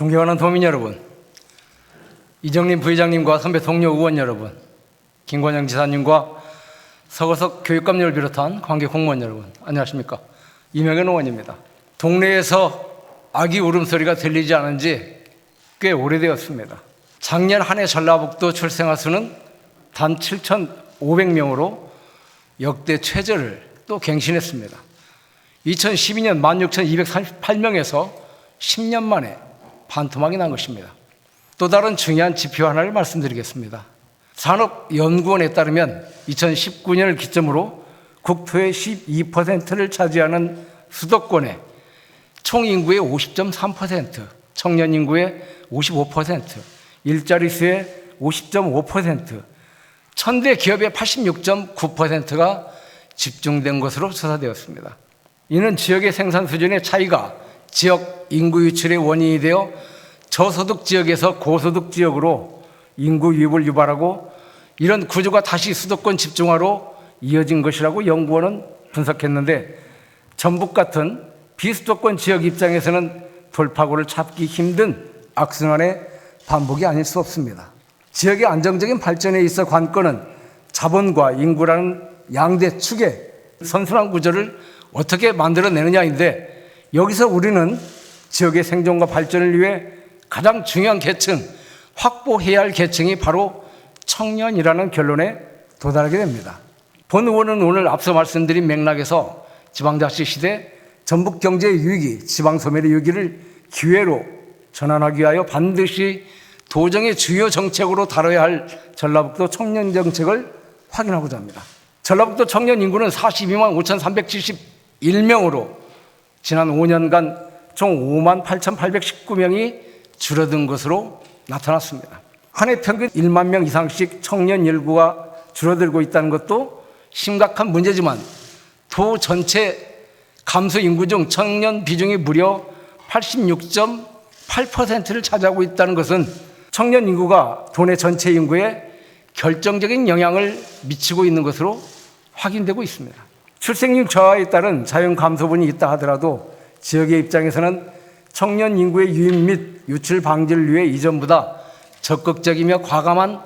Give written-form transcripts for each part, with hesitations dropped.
존경하는 도민 여러분, 이정림 부회장님과 선배 동료 의원 여러분, 김관영 지사님과 서거석 교육감님을 비롯한 관계 공무원 여러분, 안녕하십니까? 이명현 의원입니다. 동네에서 아기 울음소리가 들리지 않은 지 꽤 오래되었습니다. 작년 한 해 전라북도 출생아 수는 단 7,500명으로 역대 최저를 또 갱신했습니다. 2012년 16,238명에서 10년 만에 반토막이 난 것입니다. 또 다른 중요한 지표 하나를 말씀드리겠습니다. 산업연구원에 따르면 2019년을 기점으로 국토의 12%를 차지하는 수도권의 총 인구의 50.3%, 청년 인구의 55%, 일자리 수의 50.5%, 천대 기업의 86.9%가 집중된 것으로 조사되었습니다. 이는 지역의 생산 수준의 차이가 지역 인구 유출의 원인이 되어 저소득 지역에서 고소득 지역으로 인구 유입을 유발하고 이런 구조가 다시 수도권 집중화로 이어진 것이라고 연구원은 분석했는데, 전북 같은 비수도권 지역 입장에서는 돌파구를 찾기 힘든 악순환의 반복이 아닐 수 없습니다. 지역의 안정적인 발전에 있어 관건은 자본과 인구라는 양대 축의 선순환 구조를 어떻게 만들어내느냐인데, 여기서 우리는 지역의 생존과 발전을 위해 가장 중요한 계층, 확보해야 할 계층이 바로 청년이라는 결론에 도달하게 됩니다. 본 의원은 오늘 앞서 말씀드린 맥락에서 지방자치 시대 전북 경제의 위기, 지방 소멸의 위기를 기회로 전환하기 위하여 반드시 도정의 주요 정책으로 다뤄야 할 전라북도 청년 정책을 확인하고자 합니다. 전라북도 청년 인구는 42만 5,371명으로 지난 5년간 총 5만 8,819명이 줄어든 것으로 나타났습니다. 한 해 평균 1만 명 이상씩 청년 인구가 줄어들고 있다는 것도 심각한 문제지만, 도 전체 감소 인구 중 청년 비중이 무려 86.8%를 차지하고 있다는 것은 청년 인구가 도내 전체 인구에 결정적인 영향을 미치고 있는 것으로 확인되고 있습니다. 출생률 저하에 따른 자연 감소분이 있다 하더라도 지역의 입장에서는 청년 인구의 유입 및 유출 방지를 위해 이전보다 적극적이며 과감한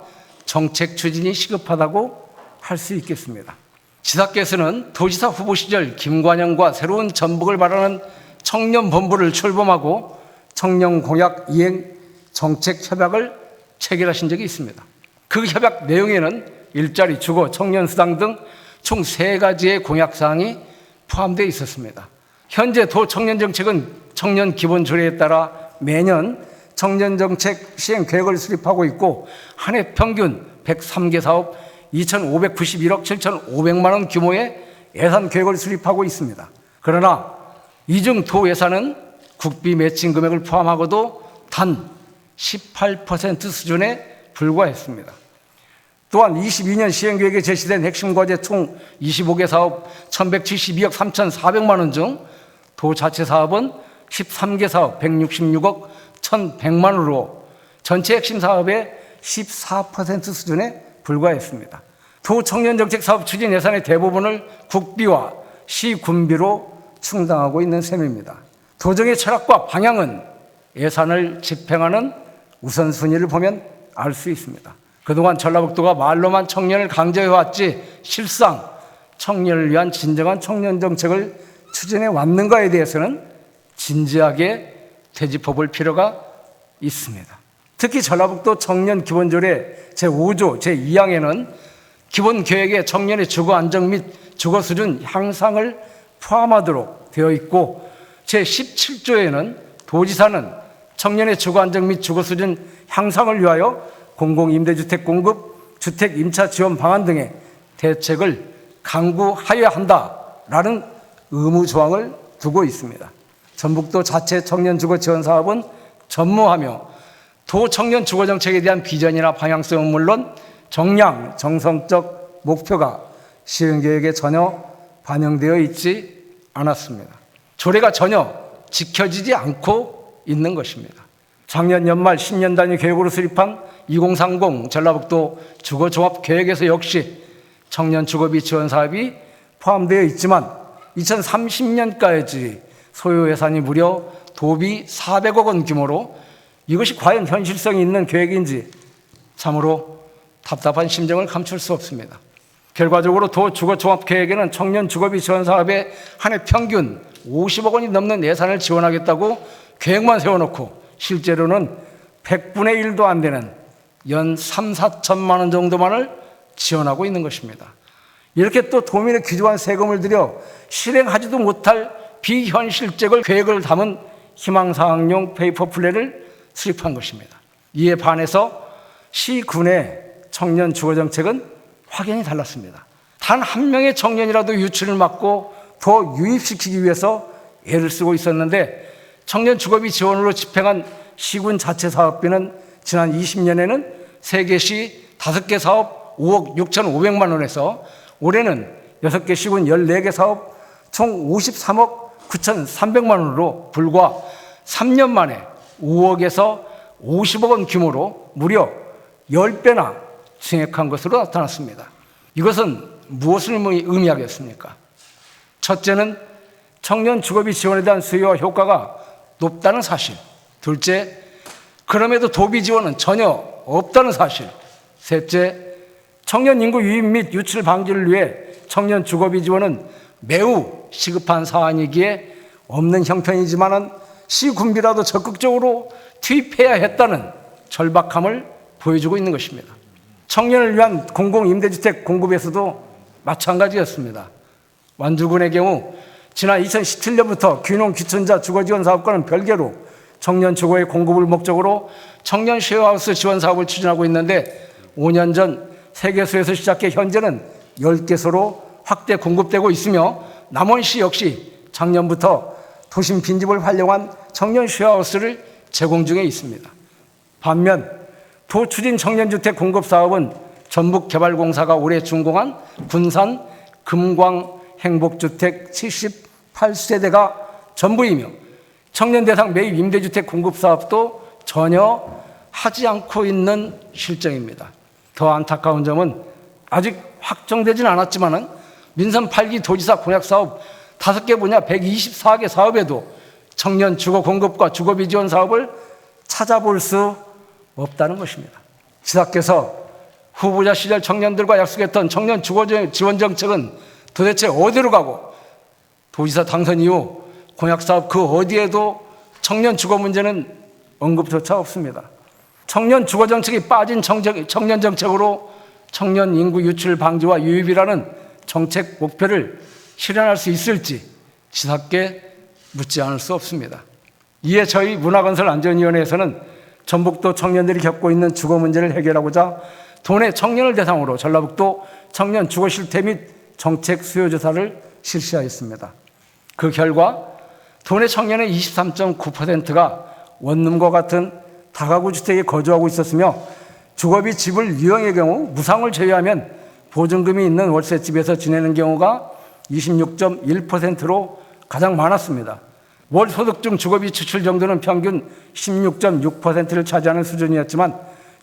정책 추진이 시급하다고 할 수 있겠습니다. 지사께서는 도지사 후보 시절 김관영과 새로운 전북을 바라는 청년본부를 출범하고 청년 공약 이행 정책 협약을 체결하신 적이 있습니다. 그 협약 내용에는 일자리, 주거, 청년수당 등 총 3가지의 공약사항이 포함되어 있었습니다. 현재 도 청년정책은 청년기본조례에 따라 매년 청년정책 시행 계획을 수립하고 있고, 한 해 평균 103개 사업 2,591억 7,500만 원 규모의 예산 계획을 수립하고 있습니다. 그러나 이중 도 예산은 국비 매칭 금액을 포함하고도 단 18% 수준에 불과했습니다. 또한 22년 시행계획에 제시된 핵심 과제 총 25개 사업 1,172억 3,400만 원 중 도자체 사업은 13개 사업 166억 1,100만 원으로 전체 핵심 사업의 14% 수준에 불과했습니다. 도 청년정책 사업 추진 예산의 대부분을 국비와 시군비로 충당하고 있는 셈입니다. 도정의 철학과 방향은 예산을 집행하는 우선순위를 보면 알 수 있습니다. 그동안 전라북도가 말로만 청년을 강조해왔지 실상 청년을 위한 진정한 청년정책을 추진해 왔는가에 대해서는 진지하게 되짚어볼 필요가 있습니다. 특히 전라북도 청년기본조례 제5조 제2항에는 기본계획에 청년의 주거 안정 및 주거 수준 향상을 포함하도록 되어 있고, 제17조에는 도지사는 청년의 주거 안정 및 주거 수준 향상을 위하여 공공임대주택 공급, 주택 임차 지원 방안 등의 대책을 강구하여야 한다라는 의무 조항을 두고 있습니다. 전북도 자체 청년 주거 지원 사업은 전무하며 도 청년 주거 정책에 대한 비전이나 방향성은 물론 정량, 정성적 목표가 시행 계획에 전혀 반영되어 있지 않았습니다. 조례가 전혀 지켜지지 않고 있는 것입니다. 작년 연말 10년 단위 계획으로 수립한 2030 전라북도 주거종합계획에서 역시 청년 주거비 지원 사업이 포함되어 있지만 2030년까지 소요 예산이 무려 도비 400억 원 규모로 이것이 과연 현실성이 있는 계획인지 참으로 답답한 심정을 감출 수 없습니다. 결과적으로 도 주거종합계획에는 청년 주거비 지원 사업에 한 해 평균 50억 원이 넘는 예산을 지원하겠다고 계획만 세워놓고 실제로는 100분의 1도 안 되는 연 3, 4천만 원 정도만을 지원하고 있는 것입니다. 이렇게 또 도민의 귀중한 세금을 들여 실행하지도 못할 비현실적 계획을 담은 희망사항용 페이퍼 플랜을 수립한 것입니다. 이에 반해서 시군의 청년 주거정책은 확연히 달랐습니다. 단 한 명의 청년이라도 유출을 막고 더 유입시키기 위해서 애를 쓰고 있었는데 청년 주거비 지원으로 집행한 시군 자체 사업비는 지난 20년에는 3개 시 5개 사업 5억 6,500만 원에서 올해는 6개 시군 14개 사업 총 53억 9,300만 원으로 불과 3년 만에 5억에서 50억 원 규모로 무려 10배나 증액한 것으로 나타났습니다. 이것은 무엇을 의미하겠습니까? 첫째는 청년 주거비 지원에 대한 수요와 효과가 높다는 사실. 둘째, 그럼에도 도비 지원은 전혀 없다는 사실. 셋째, 청년 인구 유입 및 유출 방지를 위해 청년 주거비 지원은 매우 시급한 사안이기에 없는 형편이지만은 시군비라도 적극적으로 투입해야 했다는 절박함을 보여주고 있는 것입니다. 청년을 위한 공공임대주택 공급에서도 마찬가지였습니다. 완주군의 경우 지난 2017년부터 귀농 귀천자 주거지원 사업과는 별개로 청년 주거의 공급을 목적으로 청년 쉐어하우스 지원 사업을 추진하고 있는데 5년 전 3개소에서 시작해 현재는 10개소로 확대 공급되고 있으며 남원시 역시 작년부터 도심 빈집을 활용한 청년 쉐어하우스를 제공 중에 있습니다. 반면 도추진 청년주택 공급 사업은 전북개발공사가 올해 준공한 군산 금광 행복주택 78세대가 전부이며 청년 대상 매입 임대주택 공급 사업도 전혀 하지 않고 있는 실정입니다. 더 안타까운 점은 아직 확정되진 않았지만 민선 8기 도지사 공약사업 5개 분야 124개 사업에도 청년 주거 공급과 주거비 지원 사업을 찾아볼 수 없다는 것입니다. 지사께서 후보자 시절 청년들과 약속했던 청년 주거 지원 정책은 도대체 어디로 가고 도지사 당선 이후 공약사업 그 어디에도 청년 주거 문제는 언급조차 없습니다. 청년 주거 정책이 빠진 청년 정책으로 청년 인구 유출 방지와 유입이라는 정책 목표를 실현할 수 있을지 지사께 묻지 않을 수 없습니다. 이에 저희 문화건설안전위원회에서는 전북도 청년들이 겪고 있는 주거 문제를 해결하고자 도내 청년을 대상으로 전라북도 청년 주거 실태 및 정책 수요 조사를 실시하였습니다. 그 결과 도내 청년의 23.9%가 원룸과 같은 다가구 주택에 거주하고 있었으며 주거비 지불 유형의 경우 무상을 제외하면 보증금이 있는 월세집에서 지내는 경우가 26.1%로 가장 많았습니다. 월 소득 중 주거비 지출 정도는 평균 16.6%를 차지하는 수준이었지만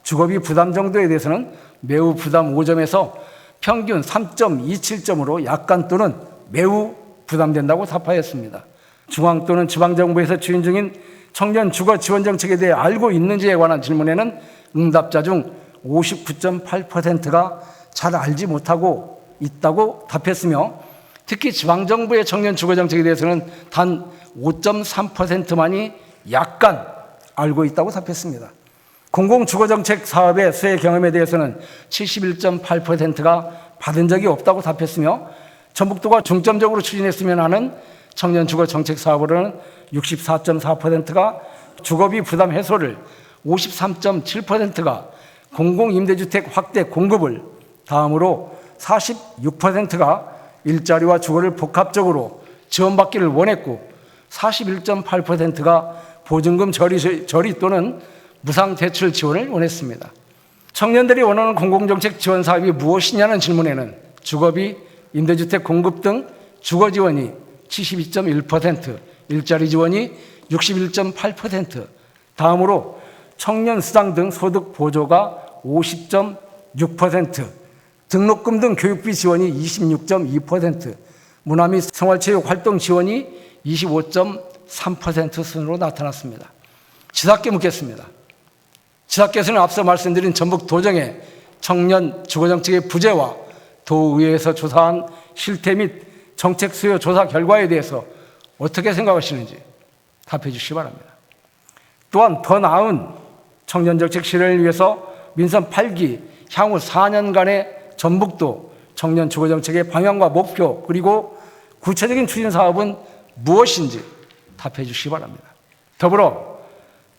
주거비 부담 정도에 대해서는 매우 부담 5점에서 평균 3.27점으로 약간 또는 매우 부담된다고 답하였습니다. 중앙 또는 지방정부에서 추진 중인 청년 주거 지원 정책에 대해 알고 있는지에 관한 질문에는 응답자 중 59.8%가 잘 알지 못하고 있다고 답했으며 특히 지방정부의 청년 주거 정책에 대해서는 단 5.3%만이 약간 알고 있다고 답했습니다. 공공주거정책 사업의 수혜 경험에 대해서는 71.8%가 받은 적이 없다고 답했으며 전북도가 중점적으로 추진했으면 하는 청년 주거 정책 사업으로는 64.4%가 주거비 부담 해소를, 53.7%가 공공임대주택 확대 공급을, 다음으로 46%가 일자리와 주거를 복합적으로 지원받기를 원했고 41.8%가 보증금 저리 또는 무상 대출 지원을 원했습니다. 청년들이 원하는 공공정책 지원 사업이 무엇이냐는 질문에는 주거비, 임대주택 공급 등 주거 지원이 72.1%, 일자리 지원이 61.8%, 다음으로 청년 수당 등 소득 보조가 50.6%, 등록금 등 교육비 지원이 26.2%, 문화 및 생활체육 활동 지원이 25.3% 순으로 나타났습니다. 지사께 묻겠습니다. 지사께서는 앞서 말씀드린 전북 도정의 청년 주거정책의 부재와 도의회에서 조사한 실태 및 정책 수요 조사 결과에 대해서 어떻게 생각하시는지 답해 주시기 바랍니다. 또한 더 나은 청년정책 실현을 위해서 민선 8기 향후 4년간의 전북도 청년 주거정책의 방향과 목표 그리고 구체적인 추진 사업은 무엇인지 답해 주시기 바랍니다. 더불어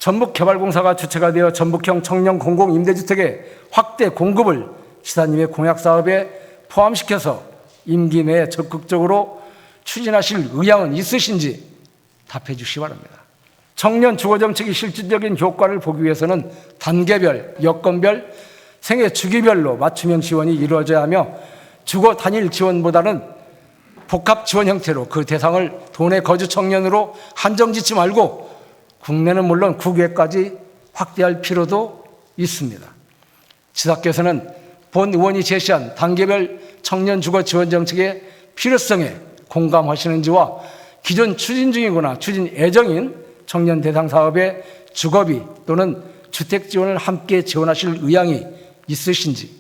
전북개발공사가 주체가 되어 전북형 청년 공공임대주택의 확대 공급을 지사님의 공약 사업에 포함시켜서 임기 내에 적극적으로 추진하실 의향은 있으신지 답해 주시기 바랍니다. 청년 주거정책의 실질적인 효과를 보기 위해서는 단계별, 여건별, 생애 주기별로 맞춤형 지원이 이루어져야 하며 주거 단일 지원보다는 복합 지원 형태로 그 대상을 도내 거주 청년으로 한정짓지 말고 국내는 물론 국외까지 확대할 필요도 있습니다. 지사께서는 본 의원이 제시한 단계별 청년 주거 지원 정책의 필요성에 공감하시는지와 기존 추진 중이거나 추진 예정인 청년 대상 사업의 주거비 또는 주택 지원을 함께 지원하실 의향이 있으신지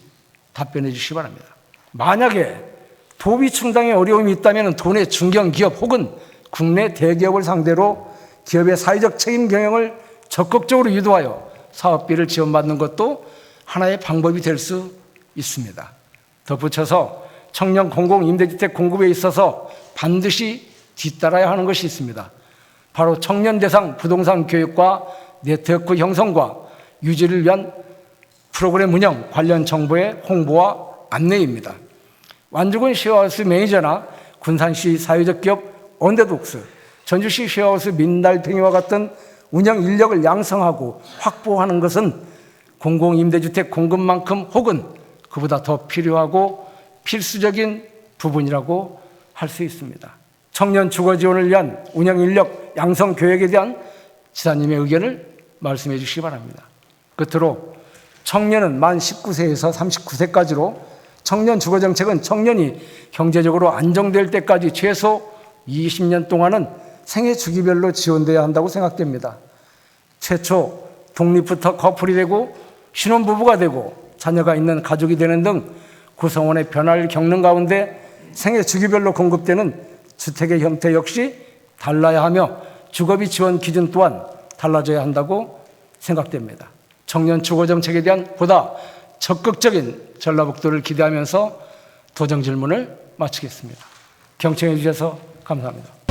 답변해 주시기 바랍니다. 만약에 도비 충당에 어려움이 있다면 도내 중견기업 혹은 국내 대기업을 상대로 기업의 사회적 책임 경영을 적극적으로 유도하여 사업비를 지원받는 것도 하나의 방법이 될 수 있습니다. 덧붙여서 청년 공공임대주택 공급에 있어서 반드시 뒤따라야 하는 것이 있습니다. 바로 청년 대상 부동산 교육과 네트워크 형성과 유지를 위한 프로그램 운영 관련 정보의 홍보와 안내입니다. 완주군 쉐어하우스 매니저나 군산시 사회적 기업 언더독스, 전주시 쉐어하우스 민달팽이와 같은 운영 인력을 양성하고 확보하는 것은 공공임대주택 공급만큼 혹은 그보다 더 필요하고 필수적인 부분이라고 할 수 있습니다. 청년 주거 지원을 위한 운영 인력 양성 교육에 대한 지사님의 의견을 말씀해 주시기 바랍니다. 끝으로 청년은 만 19세에서 39세까지로 청년 주거 정책은 청년이 경제적으로 안정될 때까지 최소 20년 동안은 생애 주기별로 지원돼야 한다고 생각됩니다. 최초 독립부터 커플이 되고 신혼부부가 되고 자녀가 있는 가족이 되는 등 구성원의 변화를 겪는 가운데 생애 주기별로 공급되는 주택의 형태 역시 달라야 하며 주거비 지원 기준 또한 달라져야 한다고 생각됩니다. 청년 주거 정책에 대한 보다 적극적인 전라북도를 기대하면서 도정 질문을 마치겠습니다. 경청해 주셔서 감사합니다.